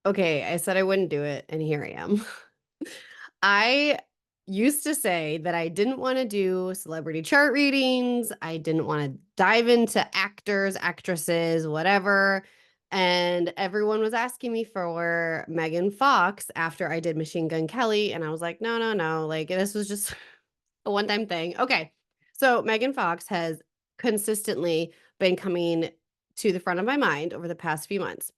Okay, I said I wouldn't do it, and here I am. I used to say that I didn't wanna do celebrity chart readings, I didn't wanna dive into actors, actresses, whatever, and everyone was asking me for Megan Fox after I did Machine Gun Kelly, and I was like, "No, no, no, like, this was just a one-time thing." Okay, so Megan Fox has consistently been coming to the front of my mind over the past few months.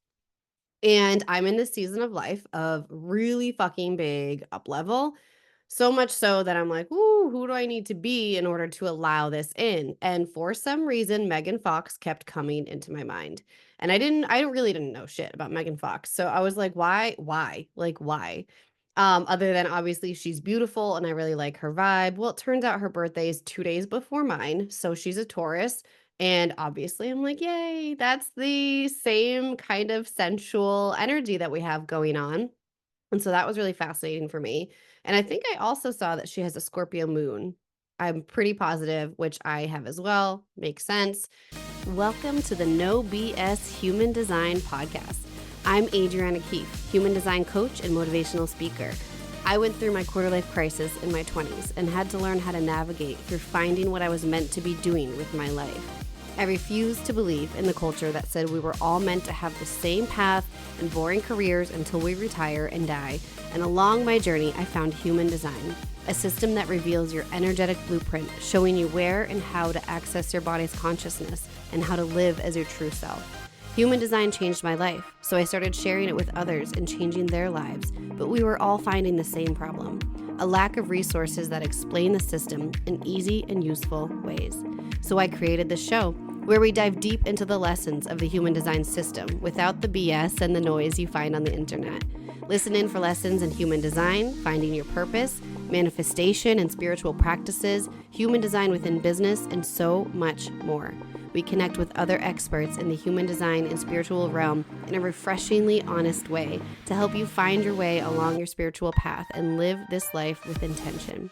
And I'm in this season of life of really fucking big up level. So much so that I'm like, ooh, who do I need to be in order to allow this in? And for some reason, Megan Fox kept coming into my mind. And I really didn't know shit about Megan Fox. So I was like, why? Like, why? Other than obviously she's beautiful and I really like her vibe. Well, it turns out her birthday is 2 days before mine. So she's a Taurus. And obviously, I'm like, yay, that's the same kind of sensual energy that we have going on. And so that was really fascinating for me. And I think I also saw that she has a Scorpio moon. I'm pretty positive, which I have as well. Makes sense. Welcome to the No BS Human Design Podcast. I'm Adriana Keefe, human design coach and motivational speaker. I went through my quarter life crisis in my 20s and had to learn how to navigate through finding what I was meant to be doing with my life. I refused to believe in the culture that said we were all meant to have the same path and boring careers until we retire and die. And along my journey, I found human design, a system that reveals your energetic blueprint, showing you where and how to access your body's consciousness and how to live as your true self. Human design changed my life, so I started sharing it with others and changing their lives, but we were all finding the same problem: a lack of resources that explain the system in easy and useful ways. So I created this show where we dive deep into the lessons of the human design system without the BS and the noise you find on the internet. Listen in for lessons in human design, finding your purpose, manifestation and spiritual practices, human design within business, and so much more. We connect with other experts in the human design and spiritual realm in a refreshingly honest way to help you find your way along your spiritual path and live this life with intention.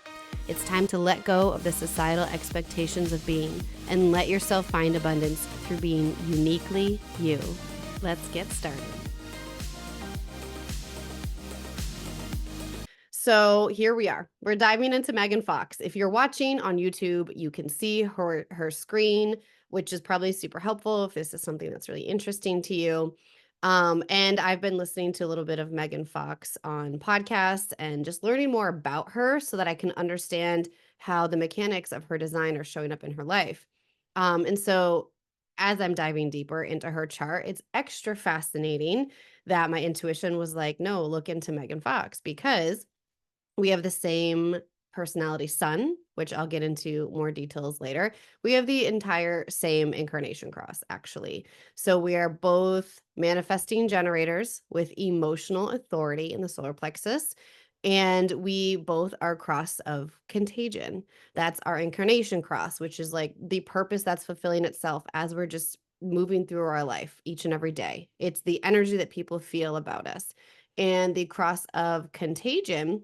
It's time to let go of the societal expectations of being and let yourself find abundance through being uniquely you. Let's get started. So here we are. We're diving into Megan Fox. If you're watching on YouTube, you can see her screen, which is probably super helpful if this is something that's really interesting to you. And I've been listening to a little bit of Megan Fox on podcasts and just learning more about her so that I can understand how the mechanics of her design are showing up in her life. And so as I'm diving deeper into her chart, it's extra fascinating that my intuition was like, no, look into Megan Fox because we have the same personality sun, which I'll get into more details later. We have the entire same incarnation cross, actually. So we are both manifesting generators with emotional authority in the solar plexus. And we both are cross of contagion. That's our incarnation cross, which is like the purpose that's fulfilling itself as we're just moving through our life each and every day. It's the energy that people feel about us. And the cross of contagion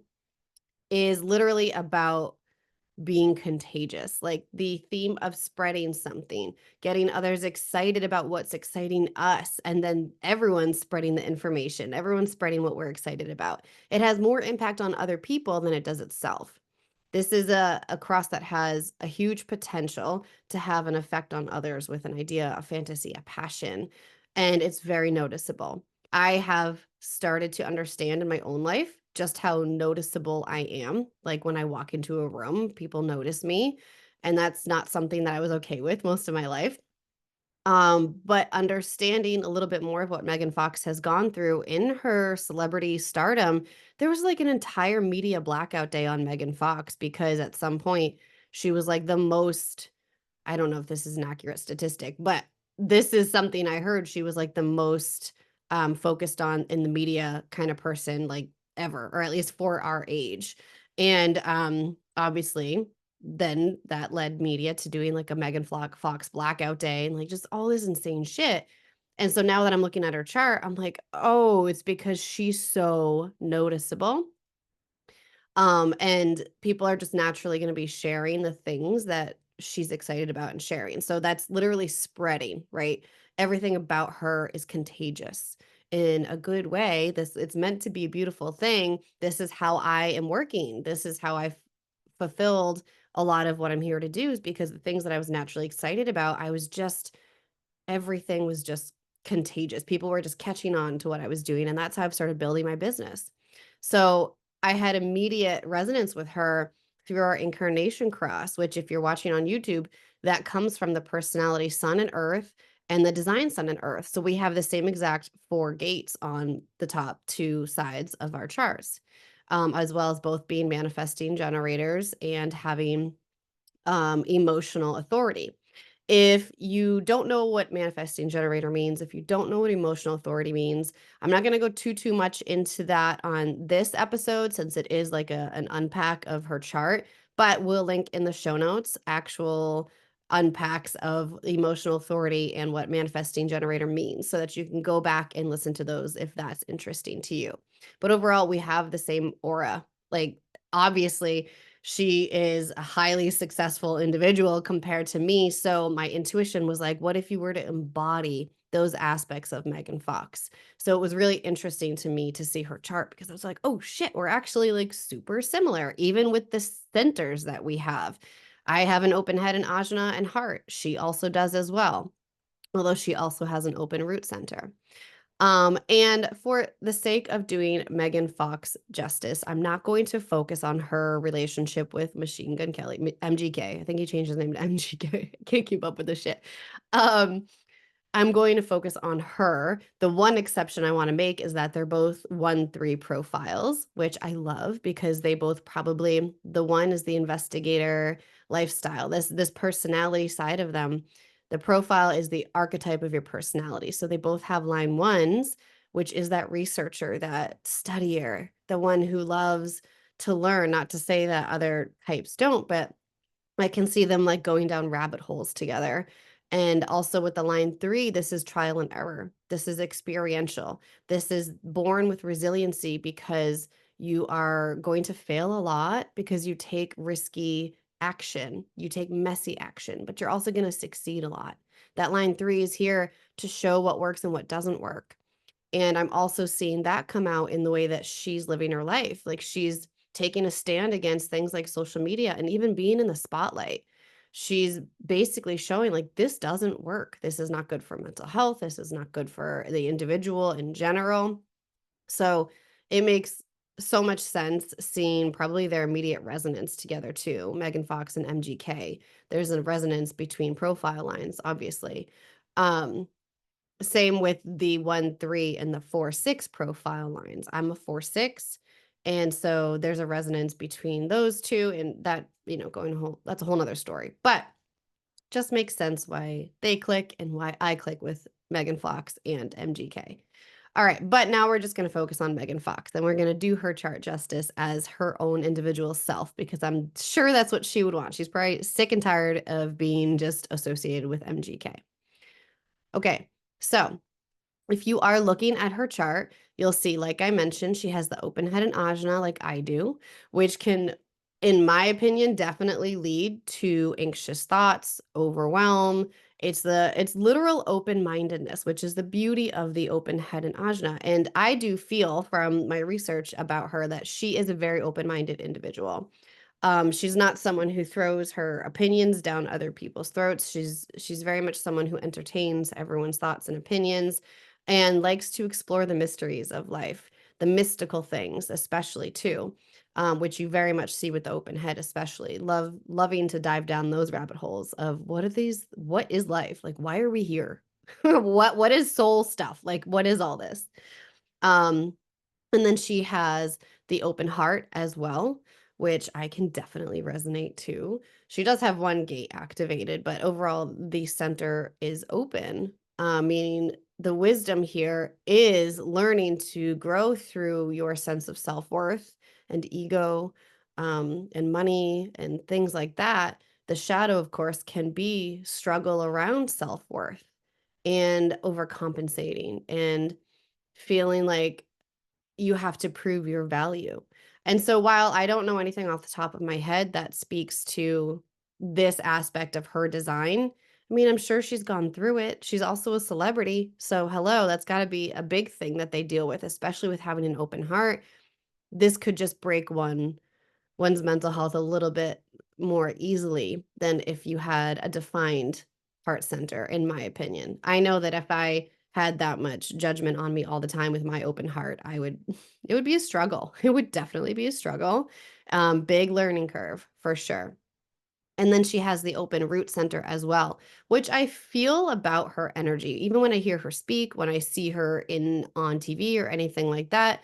is literally about being contagious, like the theme of spreading something, getting others excited about what's exciting us, and then everyone's spreading the information, everyone's spreading what we're excited about. It has more impact on other people than it does itself. This is a cross that has a huge potential to have an effect on others with an idea, a fantasy, a passion, and it's very noticeable. I have started to understand in my own life just how noticeable I am. Like when I walk into a room, people notice me, and that's not something that I was okay with most of my life. But understanding a little bit more of what Megan Fox has gone through in her celebrity stardom, there was like an entire media blackout day on Megan Fox because at some point she was like the most, I don't know if this is an accurate statistic, but this is something I heard. She was like the most focused on in the media kind of person like ever, or at least for our age. And obviously, then that led media to doing like a Fox blackout day and like just all this insane shit. And so now that I'm looking at her chart, I'm like, oh, it's because she's so noticeable. And people are just naturally going to be sharing the things that she's excited about and sharing. So that's literally spreading, right? Everything about her is contagious. in a good way. It's meant to be a beautiful thing. This is how I am working. This is how I've fulfilled a lot of what I'm here to do, is because the things that I was naturally excited about, everything was just contagious. People were just catching on to what I was doing, and that's how I've started building my business. So I had immediate resonance with her through our Incarnation Cross, which, if you're watching on YouTube, that comes from the personality Sun and Earth and the design Sun and Earth. So we have the same exact four gates on the top two sides of our charts, as well as both being manifesting generators and having emotional authority. If you don't know what manifesting generator means, if you don't know what emotional authority means, I'm not going to go too much into that on this episode, since it is like an unpack of her chart, but we'll link in the show notes actual unpacks of emotional authority and what manifesting generator means, so that you can go back and listen to those if that's interesting to you. But overall, we have the same aura. Like, obviously, she is a highly successful individual compared to me. So my intuition was like, what if you were to embody those aspects of Megan Fox? So it was really interesting to me to see her chart, because I was like, oh shit, we're actually like super similar, even with the centers that we have. I have an open head and ajna and heart. She also does as well, although she also has an open root center. And for the sake of doing Megan Fox justice, I'm not going to focus on her relationship with Machine Gun Kelly, MGK. I think he changed his name to MGK. I can't keep up with the shit. Um, I'm going to focus on her. The one exception I want to make is that they're both 1-3 profiles, which I love, because they both probably, the one is the investigator lifestyle, this personality side of them. The profile is the archetype of your personality. So they both have line ones, which is that researcher, that studier, the one who loves to learn. Not to say that other types don't, but I can see them like going down rabbit holes together. And also with the line 3, this is trial and error. This is experiential. This is born with resiliency, because you are going to fail a lot, because you take risky action, you take messy action, but you're also going to succeed a lot. That line 3 is here to show what works and what doesn't work. And I'm also seeing that come out in the way that she's living her life. Like, she's taking a stand against things like social media and even being in the spotlight. She's basically showing like, this doesn't work. This is not good for mental health. This is not good for the individual in general. So it makes so much sense seeing probably their immediate resonance together too. Megan Fox and MGK. There's a resonance between profile lines, obviously. Same with the 1-3 and the 4-6 profile lines. I'm a 4-6. And so there's a resonance between those two, and that, that's a whole nother story. But just makes sense why they click and why I click with Megan Fox and MGK. All right, but now we're just going to focus on Megan Fox, and we're going to do her chart justice as her own individual self, because I'm sure that's what she would want. She's probably sick and tired of being just associated with MGK. Okay, so if you are looking at her chart, you'll see, like I mentioned, she has the open head and ajna like I do, which can, in my opinion, definitely lead to anxious thoughts, overwhelm. It's literal open-mindedness, which is the beauty of the open head and ajna. And I do feel from my research about her that she is a very open-minded individual. She's not someone who throws her opinions down other people's throats. She's very much someone who entertains everyone's thoughts and opinions, and likes to explore the mysteries of life, the mystical things, especially too, which you very much see with the open head, especially loving to dive down those rabbit holes of what is life? Like, why are we here? What is soul stuff? Like, what is all this? Um, and then she has the open heart as well, which I can definitely resonate to. She does have one gate activated, but overall the center is open, meaning the wisdom here is learning to grow through your sense of self-worth and ego, and money and things like that. The shadow, of course, can be struggle around self-worth and overcompensating and feeling like you have to prove your value. And so while I don't know anything off the top of my head that speaks to this aspect of her design, I mean, I'm sure she's gone through it. She's also a celebrity. So, hello, that's got to be a big thing that they deal with, especially with having an open heart. This could just break one's mental health a little bit more easily than if you had a defined heart center, in my opinion. I know that if I had that much judgment on me all the time with my open heart, I would it would be a struggle. It would definitely be a struggle. Big learning curve for sure. And then she has the open root center as well, which I feel about her energy. Even when I hear her speak, when I see her in on TV or anything like that,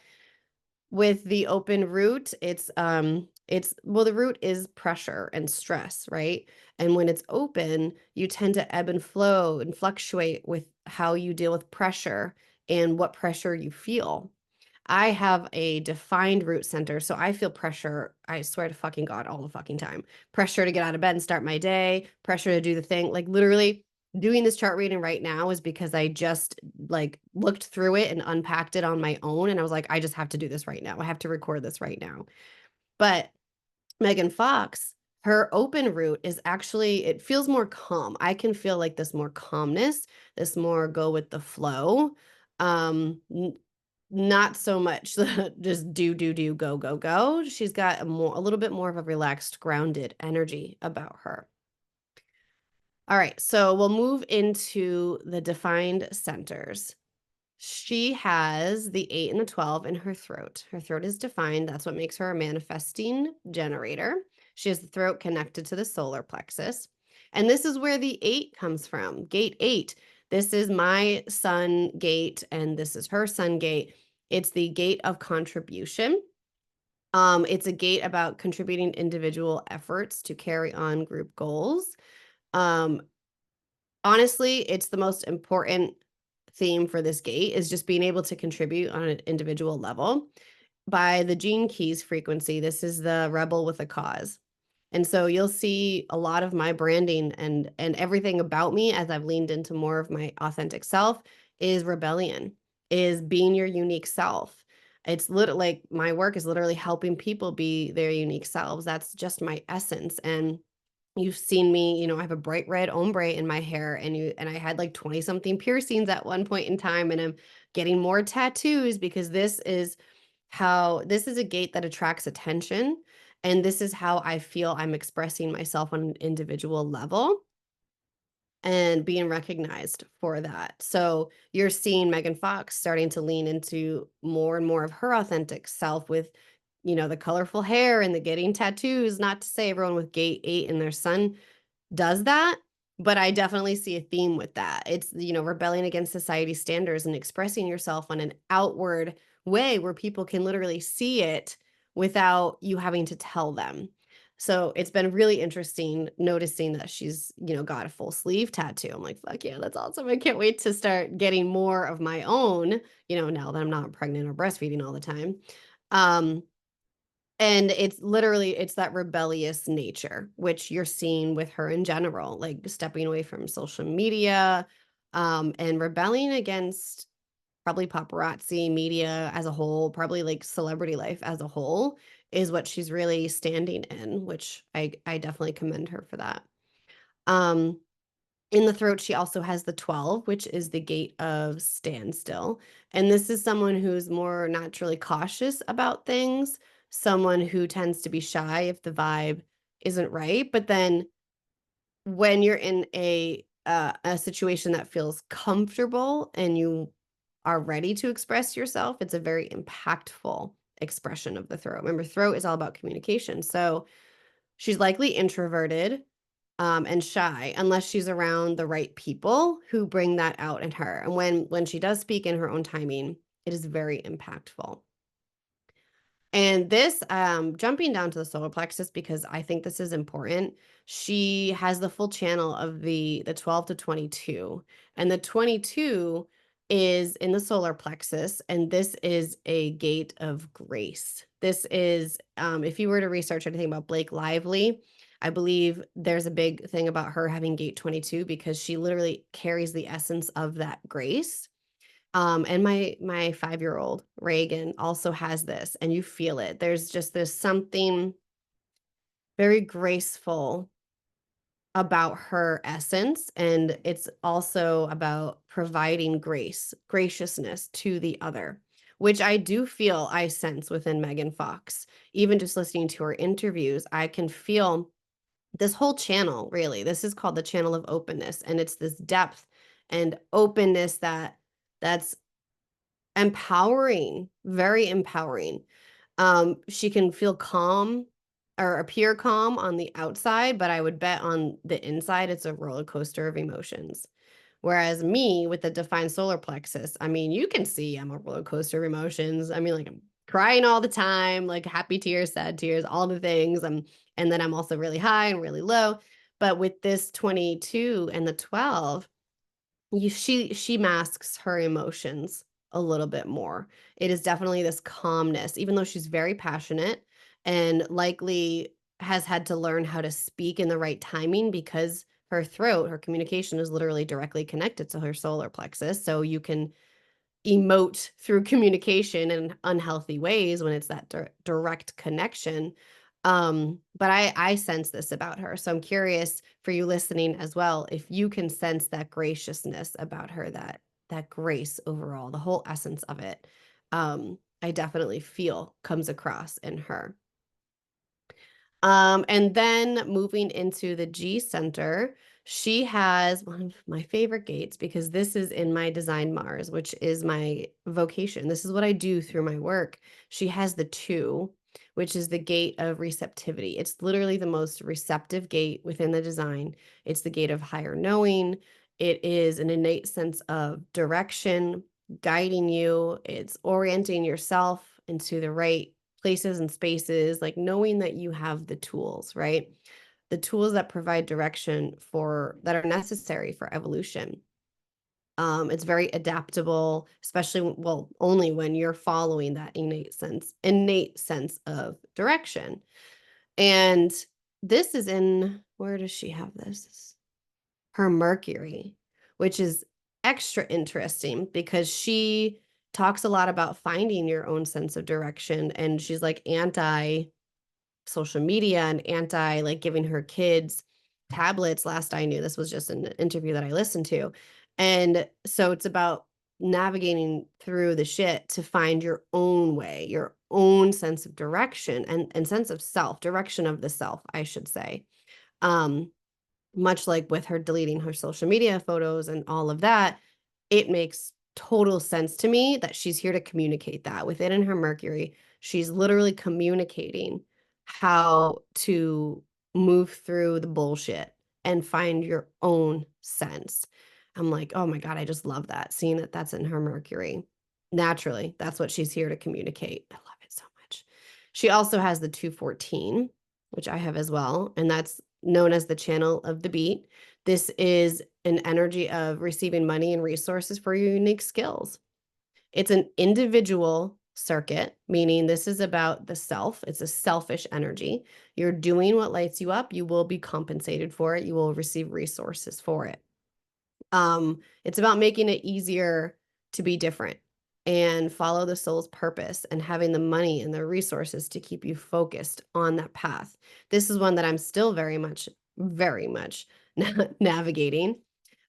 with the open root, it's well, the root is pressure and stress, right? And when it's open, you tend to ebb and flow and fluctuate with how you deal with pressure and what pressure you feel. I have a defined root center, so I feel pressure, I swear to fucking God, all the fucking time. Pressure to get out of bed and start my day, pressure to do the thing. Like literally doing this chart reading right now is because I just like looked through it and unpacked it on my own. And I was like, I just have to do this right now. I have to record this right now. But Megan Fox, her open root is actually, it feels more calm. I can feel like this more calmness, this more go with the flow. Not so much the just do, go, go, go. She's got a little bit more of a relaxed, grounded energy about her. All right, so we'll move into the defined centers. She has the 8 and the 12 in her throat. Her throat is defined. That's what makes her a manifesting generator. She has the throat connected to the solar plexus. And this is where the 8 comes from. Gate 8. This is my sun gate, and this is her sun gate. It's the gate of contribution. It's a gate about contributing individual efforts to carry on group goals. Um, Honestly, it's the most important theme for this gate is just being able to contribute on an individual level. By the Gene Keys frequency, this is the rebel with a cause. And so you'll see a lot of my branding and everything about me as I've leaned into more of my authentic self is rebellion, is being your unique self. It's literally like my work is literally helping people be their unique selves. That's just my essence. And you've seen me, I have a bright red ombre in my hair and I had like 20 something piercings at one point in time, and I'm getting more tattoos because this is a gate that attracts attention, and this is how I feel I'm expressing myself on an individual level and being recognized for that. So you're seeing Megan Fox starting to lean into more and more of her authentic self with, the colorful hair and the getting tattoos. Not to say everyone with gate 8 in their sun does that, but I definitely see a theme with that. It's, rebelling against society's standards and expressing yourself on an outward way where people can literally see it without you having to tell them. So it's been really interesting noticing that she's, got a full sleeve tattoo. I'm like, fuck yeah, that's awesome. I can't wait to start getting more of my own, now that I'm not pregnant or breastfeeding all the time. Um, and it's that rebellious nature, which you're seeing with her in general, like stepping away from social media, and rebelling against probably paparazzi media as a whole, probably like celebrity life as a whole is what she's really standing in, which I definitely commend her for that. Um, in the throat, she also has the 12, which is the gate of standstill. And this is someone who's more naturally cautious about things, someone who tends to be shy if the vibe isn't right. But then when you're in a situation that feels comfortable and you are ready to express yourself, it's a very impactful expression of the throat. Remember, throat is all about communication. So she's likely introverted, and shy unless she's around the right people who bring that out in her. And when she does speak in her own timing, it is very impactful. And this, jumping down to the solar plexus, because I think this is important, she has the full channel of the 12 to 22. And the 22 is in the solar plexus, and this is a gate of grace. This is, if you were to research anything about Blake Lively, I believe there's a big thing about her having gate 22 because she literally carries the essence of that grace. And my 5-year-old Reagan also has this, and you feel it. There's something very graceful about her essence, and it's also about providing graciousness to the other, which I do feel I sense within Megan Fox. Even just listening to her interviews, I can feel this whole channel, really. This is called the channel of openness, and it's this depth and openness that's empowering, very empowering. She can feel calm or appear calm on the outside, but I would bet on the inside, it's a roller coaster of emotions. Whereas me with the defined solar plexus, I mean, you can see I'm a roller coaster of emotions. I mean, like I'm crying all the time, like happy tears, sad tears, all the things. And then I'm also really high and really low. But with this 22 and the 12, she masks her emotions a little bit more. It is definitely this calmness, even though she's very passionate and likely has had to learn how to speak in the right timing because her throat, her communication is literally directly connected to her solar plexus. So you can emote through communication in unhealthy ways when it's that direct connection. But I sense this about her. So I'm curious for you listening as well, if you can sense that graciousness about her, that grace overall, the whole essence of it. I definitely feel comes across in her. And then moving into the G center, she has one of my favorite gates because this is in my design Mars, which is my vocation. This is what I do through my work. She has the 2, which is the gate of receptivity. It's literally the most receptive gate within the design. It's the gate of higher knowing. It is an innate sense of direction, guiding you. It's orienting yourself into the right places and spaces, like knowing that you have the tools, right? The tools that provide direction that are necessary for evolution. It's very adaptable, especially well, only when you're following that innate sense of direction. And this is in, where does she have this? Her Mercury, which is extra interesting because she talks a lot about finding your own sense of direction. And she's like anti social media and anti like giving her kids tablets. Last I knew, this was just an interview that I listened to. And so it's about navigating through the shit to find your own way, your own sense of direction and sense of self, direction of the self, I should say. Um, Much like with her deleting her social media photos and all of that, it makes total sense to me that she's here to communicate that. Within in her Mercury, she's literally communicating how to move through the bullshit and find your own sense. I'm like, oh my God, I just love that. Seeing that that's in her Mercury. Naturally, that's what she's here to communicate. I love it so much. She also has the 214, which I have as well, and that's known as the channel of the beat. This is an energy of receiving money and resources for your unique skills. It's an individual circuit, meaning this is about the self. It's a selfish energy. You're doing what lights you up. You will be compensated for it. You will receive resources for it. It's about making it easier to be different and follow the soul's purpose and having the money and the resources to keep you focused on that path. This is one that I'm still very much navigating.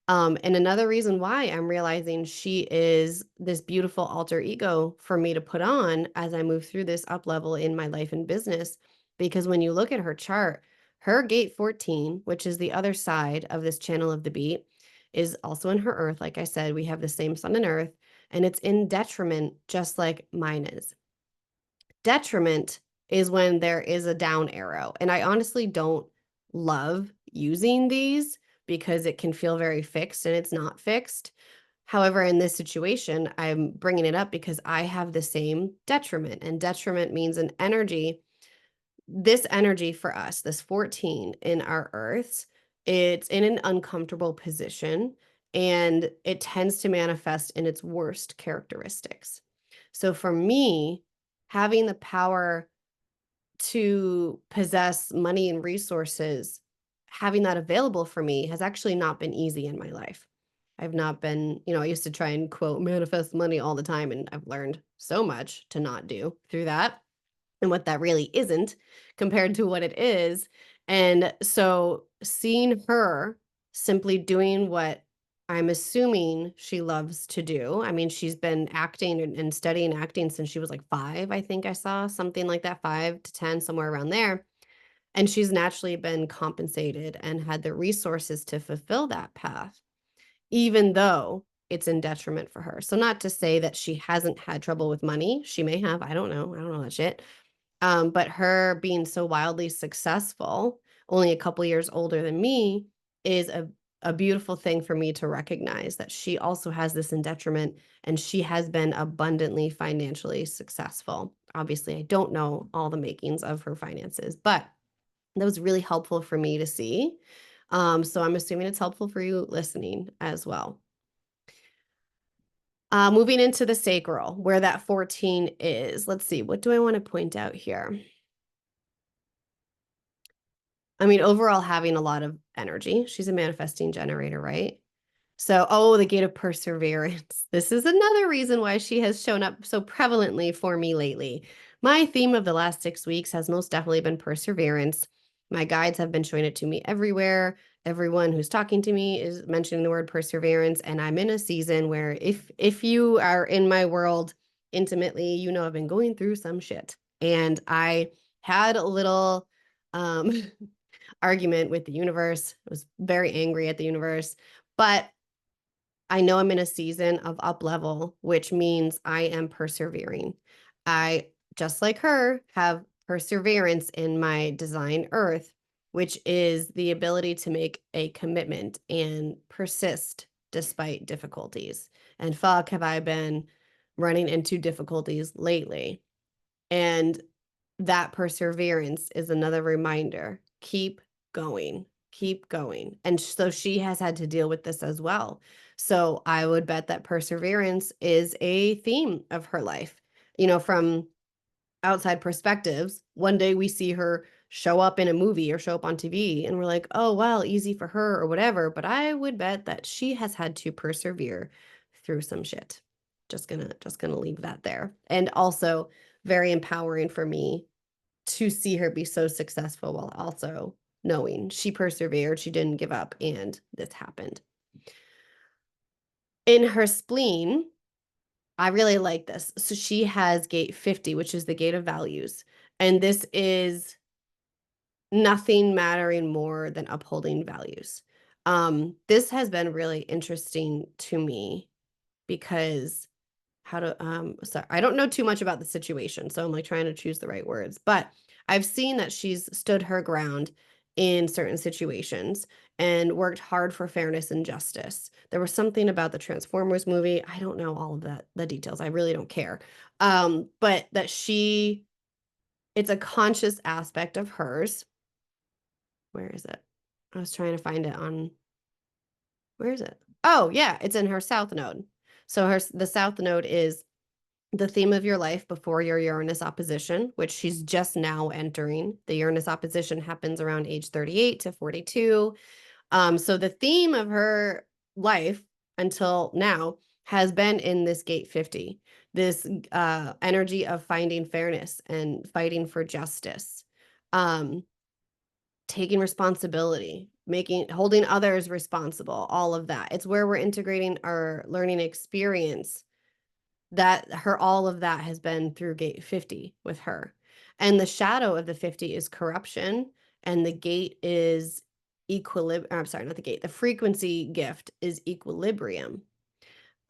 And another reason why I'm realizing she is this beautiful alter ego for me to put on as I move through this up level in my life and business, because when you look at her chart, her gate 14, which is the other side of this channel of the beat, is also in her earth. Like I said, we have the same sun and earth, and it's in detriment, just like mine is. Detriment is when there is a down arrow. And I honestly don't love using these because it can feel very fixed and it's not fixed. However, in this situation, I'm bringing it up because I have the same detriment, and detriment means an energy. This energy for us, this 14 in our earths, it's in an uncomfortable position and it tends to manifest in its worst characteristics. So for me, having the power to possess money and resources, having that available for me has actually not been easy in my life. I've not been, I used to try and quote manifest money all the time, and I've learned so much to not do through that and what that really isn't compared to what it is. And so seeing her simply doing what I'm assuming she loves to do. I mean, she's been acting and studying acting since she was like 5, I think I saw something like that, 5 to 10, somewhere around there. And she's naturally been compensated and had the resources to fulfill that path, even though it's in detriment for her. So not to say that she hasn't had trouble with money. She may have. I don't know. I don't know that shit. But her being so wildly successful, only a couple years older than me, is a beautiful thing for me to recognize that she also has this in detriment and she has been abundantly financially successful. Obviously, I don't know all the makings of her finances, but that was really helpful for me to see. So I'm assuming it's helpful for you listening as well. Moving into the sacral, where that 14 is. Let's see, what do I want to point out here? I mean, overall, having a lot of energy. She's a manifesting generator, right? So, oh, the gate of perseverance. This is another reason why she has shown up so prevalently for me lately. My theme of the last 6 weeks has most definitely been perseverance. My guides have been showing it to me everywhere. Everyone who's talking to me is mentioning the word perseverance, and I'm in a season where if you are in my world intimately, you know I've been going through some shit. And I had a little argument with the universe. I was very angry at the universe, but I know I'm in a season of up level, which means I am persevering. I, just like her, have perseverance in my design earth, which is the ability to make a commitment and persist despite difficulties. And fuck, have I been running into difficulties lately. And that perseverance is another reminder. Keep going, keep going. And so she has had to deal with this as well. So I would bet that perseverance is a theme of her life. You know, from outside perspectives, one day we see her show up in a movie or show up on TV and we're like, oh, well, easy for her or whatever. But I would bet that she has had to persevere through some shit. Just gonna leave that there. And also very empowering for me to see her be so successful while also knowing she persevered, she didn't give up, and this happened. In her spleen, I really like this. So she has gate 50, which is the gate of values. And this is nothing mattering more than upholding values. This has been really interesting to me because sorry, I don't know too much about the situation, so I'm like trying to choose the right words, but I've seen that she's stood her ground in certain situations and worked hard for fairness and justice. There was something about the Transformers movie. I don't know all of the details. I really don't care. But that it's a conscious aspect of hers. Where is it? I was trying to find it on, where is it? Oh, yeah, it's in her south node. So the south node is the theme of your life before your Uranus opposition, which she's just now entering. The Uranus opposition happens around age 38 to 42. So the theme of her life until now has been in this gate 50, this energy of finding fairness and fighting for justice, taking responsibility, holding others responsible, all of that. It's where we're integrating our learning experience, all of that has been through gate 50 with her. And the shadow of the 50 is corruption, and the gate is equilibrium. I'm sorry, not the gate. The frequency gift is equilibrium.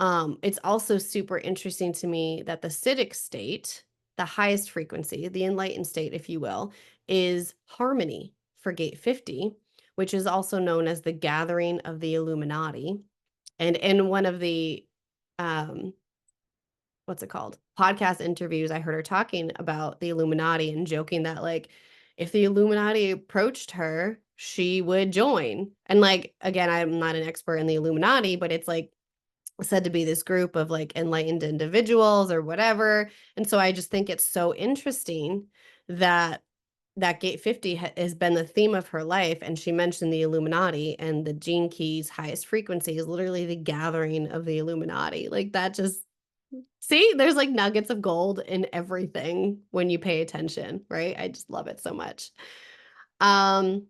It's also super interesting to me that the Siddhic state, the highest frequency, the enlightened state, if you will, is harmony for gate 50, which is also known as the gathering of the Illuminati. And in one of the what's it called? Podcast interviews, I heard her talking about the Illuminati and joking that like if the Illuminati approached her, she would join. And like again, I'm not an expert in the Illuminati, but it's like said to be this group of like enlightened individuals or whatever. And so I just think it's so interesting that gate 50 has been the theme of her life, and she mentioned the Illuminati, and the Gene Key's highest frequency is literally the gathering of the Illuminati. Like that just, see, there's like nuggets of gold in everything when you pay attention, right? I just love it so much. Um,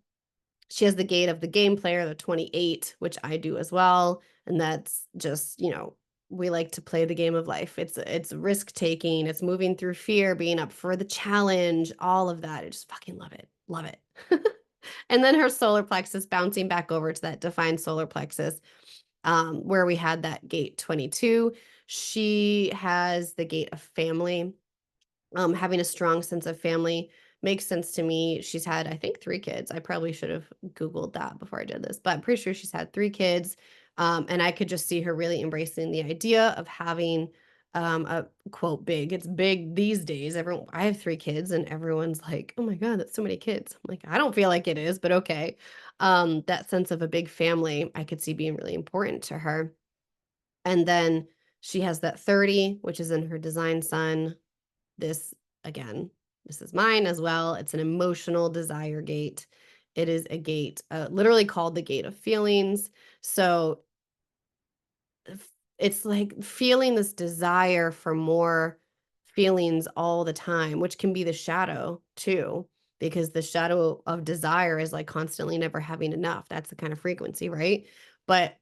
she has the gate of the game player, the 28, which I do as well. And that's just, we like to play the game of life. It's risk taking, it's moving through fear, being up for the challenge, all of that. I just fucking love it. Love it. And then her solar plexus bouncing back over to that defined solar plexus, where we had that gate 22. She has the gate of family. Having a strong sense of family makes sense to me. She's had, I think, 3 kids. I probably should have Googled that before I did this, but I'm pretty sure she's had 3 kids. And I could just see her really embracing the idea of having a quote big. It's big these days. I have 3 kids, and everyone's like, "Oh my God, that's so many kids." I'm like, I don't feel like it is, but okay. That sense of a big family, I could see being really important to her. And then she has that 30, which is in her design sun. This, again, this is mine as well. It's an emotional desire gate. It is a gate, literally called the gate of feelings. So it's like feeling this desire for more feelings all the time, which can be the shadow too, because the shadow of desire is like constantly never having enough. That's the kind of frequency, right? But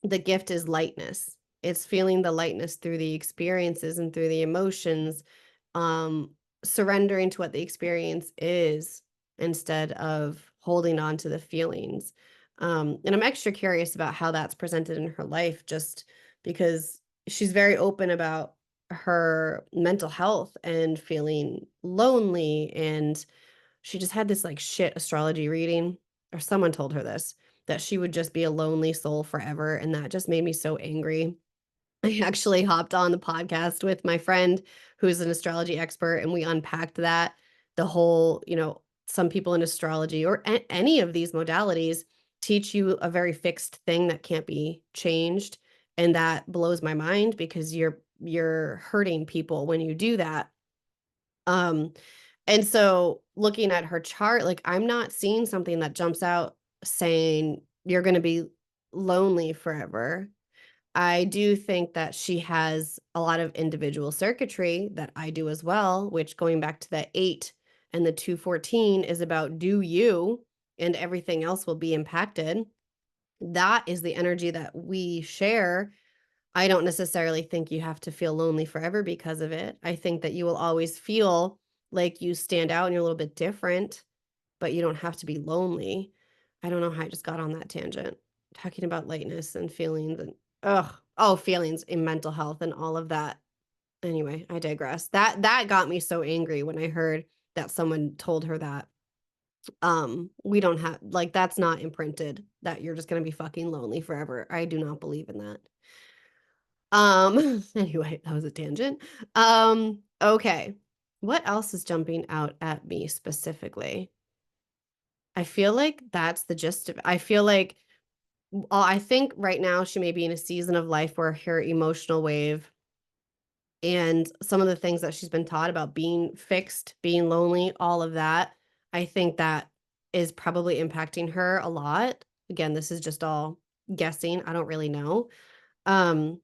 the gift is lightness. It's feeling the lightness through the experiences and through the emotions, um, surrendering to what the experience is instead of holding on to the feelings. And I'm extra curious about how that's presented in her life, just because she's very open about her mental health and feeling lonely. And she just had this like shit astrology reading, or someone told her this, that she would just be a lonely soul forever. And that just made me so angry. I actually hopped on the podcast with my friend who's an astrology expert, and we unpacked that. The whole, some people in astrology or any of these modalities teach you a very fixed thing that can't be changed. And that blows my mind because you're hurting people when you do that. Um, and so looking at her chart, like I'm not seeing something that jumps out saying you're going to be lonely forever. I do think that she has a lot of individual circuitry that I do as well, which going back to the 8 and the 214 is about do you, and everything else will be impacted. That is the energy that we share. I don't necessarily think you have to feel lonely forever because of it. I think that you will always feel like you stand out and you're a little bit different, but you don't have to be lonely. I don't know how I just got on that tangent, talking about lightness and feelings and feelings in mental health and all of that. Anyway, I digress. That got me so angry when I heard that someone told her that. We don't have, like, that's not imprinted that you're just gonna be fucking lonely forever. I do not believe in that. Anyway, that was a tangent. Okay. What else is jumping out at me specifically? I feel like that's the gist of it. I feel like, I think right now she may be in a season of life where her emotional wave and some of the things that she's been taught about being fixed, being lonely, all of that, I think that is probably impacting her a lot. Again, this is just all guessing. I don't really know. Um,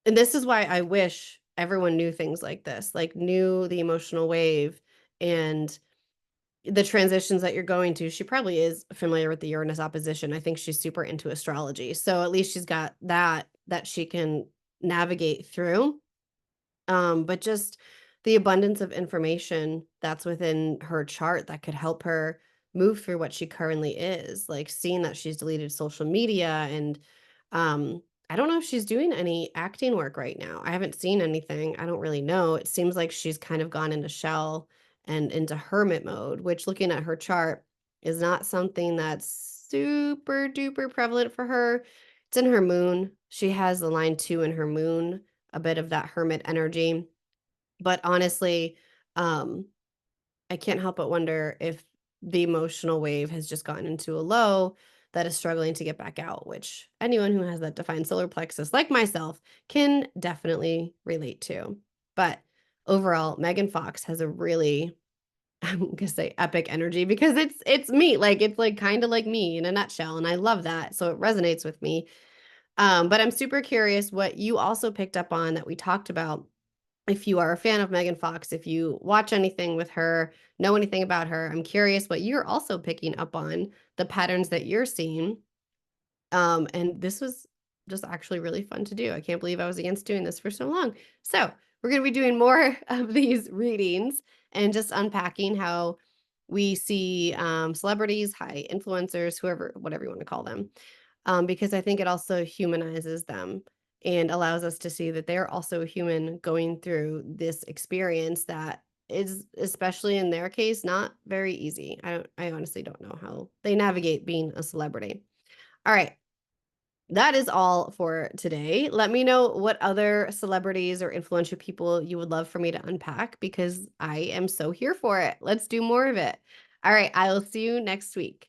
and this is why I wish everyone knew things like this, like knew the emotional wave and the transitions that you're going to. She probably is familiar with the Uranus opposition. I think she's super into astrology. So at least she's got that she can navigate through. But just the abundance of information that's within her chart that could help her move through what she currently is, like seeing that she's deleted social media. And I don't know if she's doing any acting work right now. I haven't seen anything. I don't really know. It seems like she's kind of gone into shell and into hermit mode, which looking at her chart is not something that's super duper prevalent for her. It's in her moon. She has the line 2 in her moon, a bit of that hermit energy. But honestly, um, I can't help but wonder if the emotional wave has just gotten into a low that is struggling to get back out, which anyone who has that defined solar plexus, like myself, can definitely relate to. But overall, Megan Fox has a really, I'm gonna say epic energy because it's me. Like it's like kind of like me in a nutshell. And I love that. So it resonates with me. But I'm super curious what you also picked up on that we talked about if you are a fan of Megan Fox, if you watch anything with her, know anything about her, I'm curious what you're also picking up on, the patterns that you're seeing. And this was just actually really fun to do. I can't believe I was against doing this for so long. So we're going to be doing more of these readings and just unpacking how we see celebrities, high influencers, whoever, whatever you want to call them, because I think it also humanizes them and allows us to see that they're also human going through this experience that is, especially in their case, not very easy. I honestly don't know how they navigate being a celebrity. All right. That is all for today. Let me know what other celebrities or influential people you would love for me to unpack because I am so here for it. Let's do more of it. All right. I will see you next week.